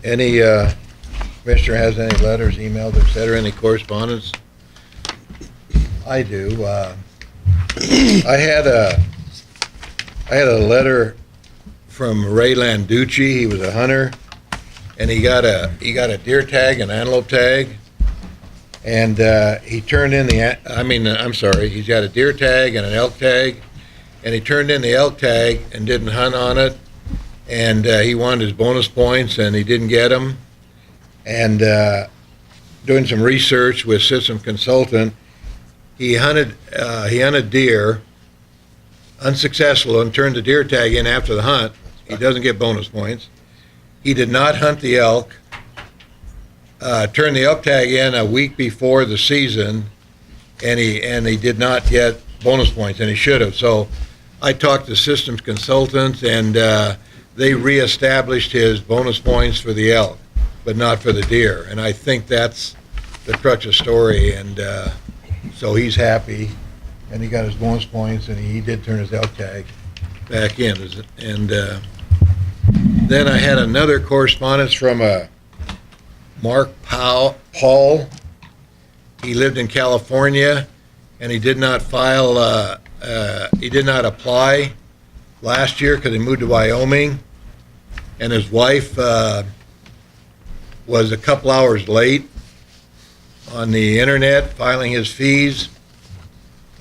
Any commissioner has any letters, emails, et cetera, any correspondence? I do. I had a letter from Ray Landucci. He was a hunter, and he got a deer tag, an antelope tag, and he turned in he's got a deer tag and an elk tag, and he turned in the elk tag and didn't hunt on it, and he wanted his bonus points, and he didn't get them, and doing some research with system consultant, he hunted deer, unsuccessful, and turned the deer tag in after the hunt. He doesn't get bonus points. He did not hunt the elk, turned the elk tag in a week before the season, and he did not get bonus points, and he should have. So I talked to systems consultants, and they reestablished his bonus points for the elk, but not for the deer. And I think that's the crux of the story, and so he's happy, and he got his bonus points, and he did turn his elk tag back in. And then I had another correspondence from Mark Paul. He lived in California, and he did not apply last year because he moved to Wyoming, and his wife was a couple hours late on the internet filing his fees,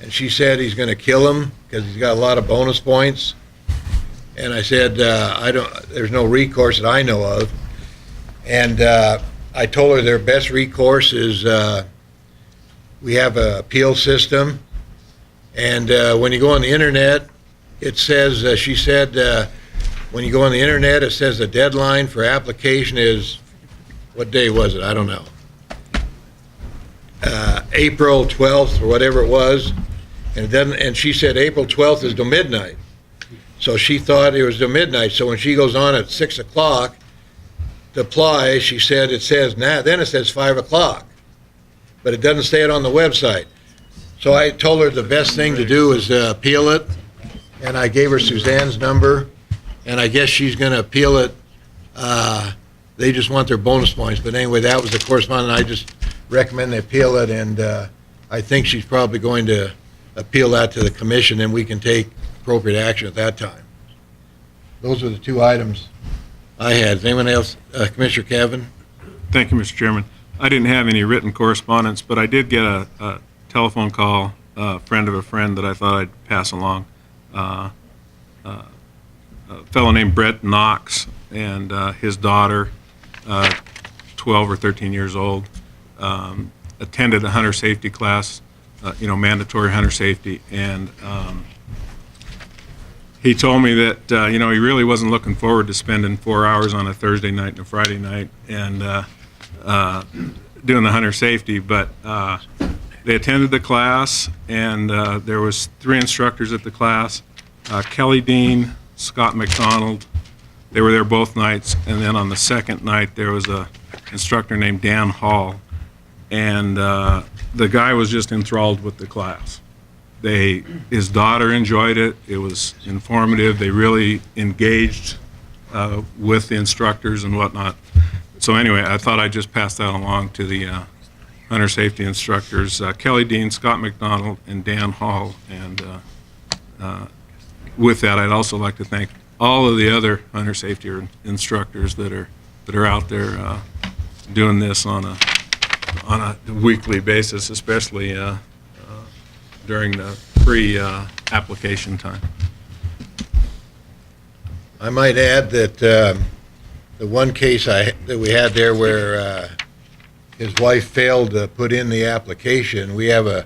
and she said he's going to kill him because he's got a lot of bonus points. And I said, there's no recourse that I know of. And I told her their best recourse is we have an appeal system. And when you go on the internet, it says, she said, when you go on the internet, it says the deadline for application is, what day was it? I don't know. April 12th or whatever it was. And she said April 12th is till midnight. So she thought it was till midnight. So when she goes on at 6 o'clock to apply, she said it says then it says 5 o'clock, but it doesn't say it on the website. So I told her the best thing to do is appeal it, and I gave her Suzanne's number, and I guess she's going to appeal it. They just want their bonus points. But anyway, that was the correspondence. I just recommend they appeal it, and I think she's probably going to appeal that to the commission, and we can take appropriate action at that time. Those are the two items I had. Is anyone else? Commissioner Cavan? Thank you, Mr. Chairman. I didn't have any written correspondence, but I did get a telephone call, a friend of a friend that I thought I'd pass along. A fellow named Brett Knox and his daughter, 12 or 13 years old, attended a hunter safety class, mandatory hunter safety, and he told me that he really wasn't looking forward to spending 4 hours on a Thursday night and a Friday night and doing the hunter safety, but they attended the class, and there was 3 instructors at the class, Kelly Dean, Scott McDonald. They were there both nights, and then on the second night there was a instructor named Dan Hall, and the guy was just enthralled with the class. His daughter enjoyed it. It was informative. They really engaged with the instructors and whatnot. So anyway, I thought I'd just pass that along to the hunter safety instructors, Kelly Dean, Scott McDonald, and Dan Hall. And with that, I'd also like to thank all of the other hunter safety instructors that are out there doing this on a weekly basis, especially during the pre-application time. I might add that the one case that we had there where his wife failed to put in the application, we have a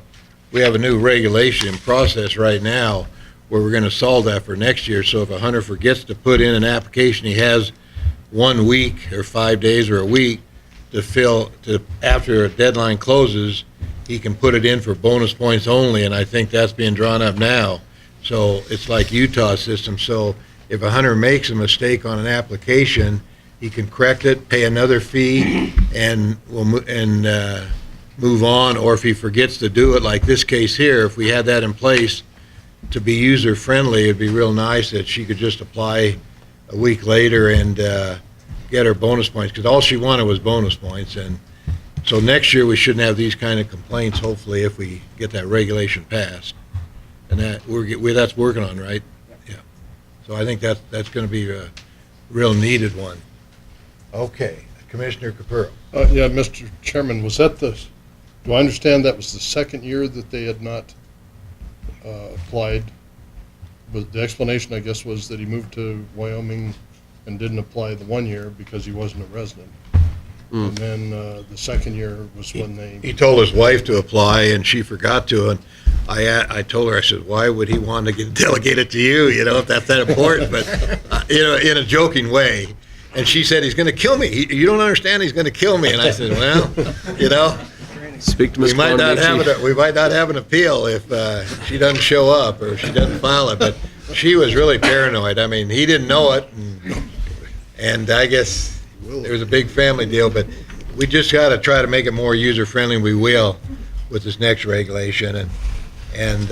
new regulation in process right now where we're going to solve that for next year. So if a hunter forgets to put in an application, he has 1 week or 5 days or a week after a deadline closes, he can put it in for bonus points only, and I think that's being drawn up now. So it's like Utah's system. So if a hunter makes a mistake on an application, he can correct it, pay another fee, and move on. Or if he forgets to do it, like this case here, if we had that in place to be user-friendly, it'd be real nice that she could just apply a week later and get her bonus points, because all she wanted was bonus points. And so next year, we shouldn't have these kind of complaints, hopefully, if we get that regulation passed. And that's working on, right? Yeah. So I think that's going to be a real needed one. Okay, Commissioner Capurro. Yeah, Mr. Chairman, do I understand that was the second year that they had not applied? But the explanation, I guess, was that he moved to Wyoming and didn't apply the 1 year because he wasn't a resident. And then the second year was when He told his wife to apply, and she forgot to, and I told her, I said, why would he want to delegate it to you, if that's that important, but, in a joking way. And she said, he's going to kill me. You don't understand, he's going to kill me. And I said, well, Speak to Ms. we might not have an appeal if she doesn't show up or she doesn't file it, but she was really paranoid. I mean, he didn't know it, and I guess there was a big family deal, but we just got to try to make it more user-friendly. We will with this next regulation, and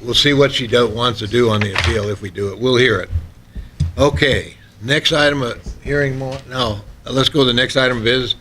we'll see what she wants to do on the appeal. If we do it, we'll hear it. Okay, next item of hearing more. No, let's go to the next item of business.